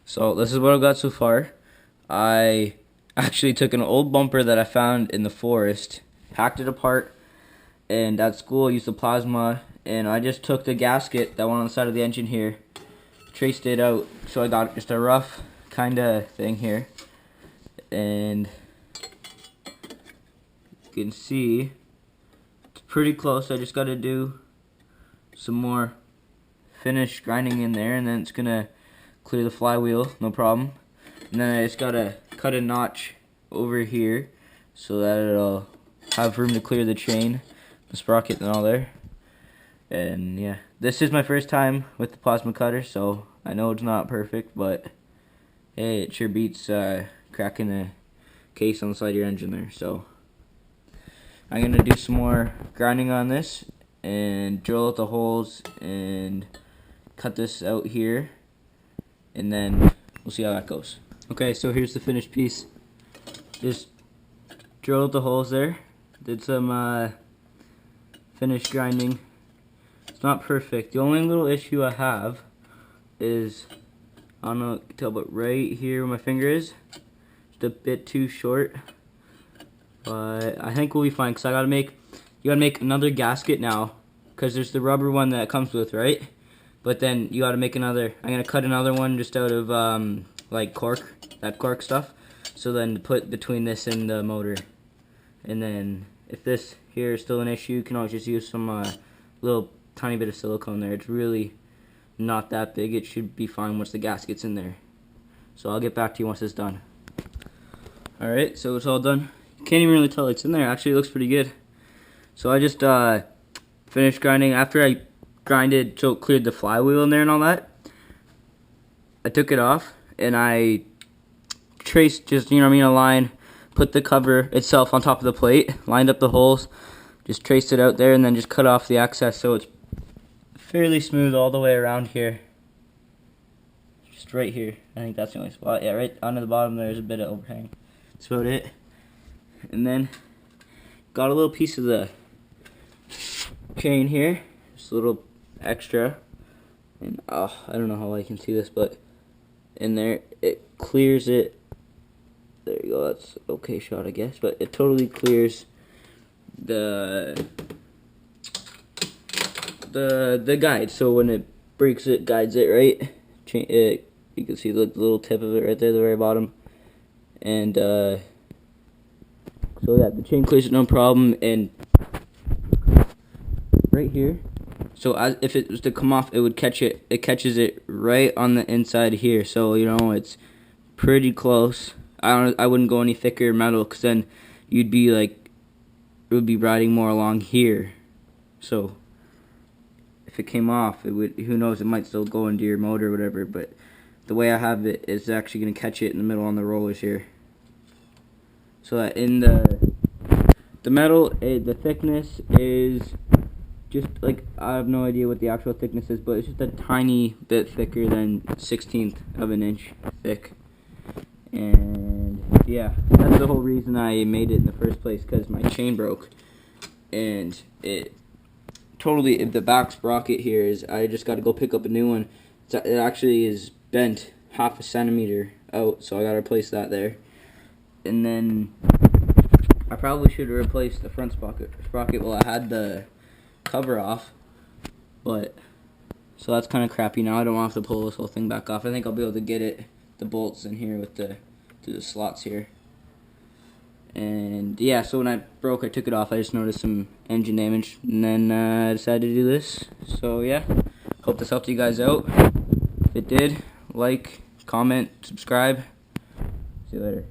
So this is what I've got so far. I actually took an old bumper that I found in the forest, hacked it apart, and at school I used the plasma, and I just took the gasket that went on the side of the engine here, traced it out, so I got just a rough kind of thing here, and you can see it's pretty close. I just got to do some more finish grinding in there, and then it's gonna clear the flywheel, no problem. And then I just gotta cut a notch over here so that it'll have room to clear the chain, the sprocket and all there. And yeah, this is my first time with the plasma cutter, so I know it's not perfect, but hey, it sure beats cracking the case on the side of your engine there. So I'm gonna do some more grinding on this and drill out the holes and cut this out here, and then we'll see how that goes. Okay, so here's the finished piece. Just drilled the holes there, did some finished grinding. It's not perfect. The only little issue I have is, I don't know if you can tell, but right here where my finger is, just a bit too short. But I think we'll be fine, because you gotta make another gasket now, because there's the rubber one that it comes with, right? But then you gotta make another. I'm gonna cut another one just out of like cork, that cork stuff, so then to put between this and the motor. And then if this here is still an issue, you can always just use some little tiny bit of silicone there. It's really not that big. It should be fine once the gasket's in there. So I'll get back to you once it's done. Alright, so it's all done. You can't even really tell it's in there. Actually, it looks pretty good. So I just finished grinding. After I grinded so it cleared the flywheel in there and all that, I took it off and I traced just, you know what I mean, a line, put the cover itself on top of the plate, lined up the holes, just traced it out there, and then just cut off the excess so it's fairly smooth all the way around here. Just right here. I think that's the only spot. Yeah, right under the bottom there's a bit of overhang. That's about it. And then got a little piece of the chain here, just a little extra, and I don't know how I can see this, but in there it clears it. There you go, that's an okay shot, I guess, but it totally clears the guide. So when it breaks, it guides it, right? You can see the little tip of it right there, the very bottom, and so yeah, the chain clears it no problem. And right here, so if it was to come off, it would catch it. It catches it right on the inside here, so you know it's pretty close. I wouldn't go any thicker metal, because then you'd be like, it would be riding more along here. So if it came off, it would, who knows, it might still go into your motor or whatever. But the way I have it is actually going to catch it in the middle on the rollers here. So that in the metal, the thickness is just like, I have no idea what the actual thickness is, but it's just a tiny bit thicker than 1/16 of an inch thick. And yeah, that's the whole reason I made it in the first place, because my chain broke, and it totally, the back sprocket here is, I just got to go pick up a new one. It actually is bent 1/2 centimeter out, so I got to replace that there. And then I probably should have replaced the front sprocket while I had the cover off, but so that's kind of crappy. Now I don't have to pull this whole thing back off. I think I'll be able to get it, the bolts in here with through the slots here. And yeah, so when I broke, I took it off. I just noticed some engine damage, and then I decided to do this. So yeah, hope this helped you guys out. If it did, like, comment, subscribe. See you later.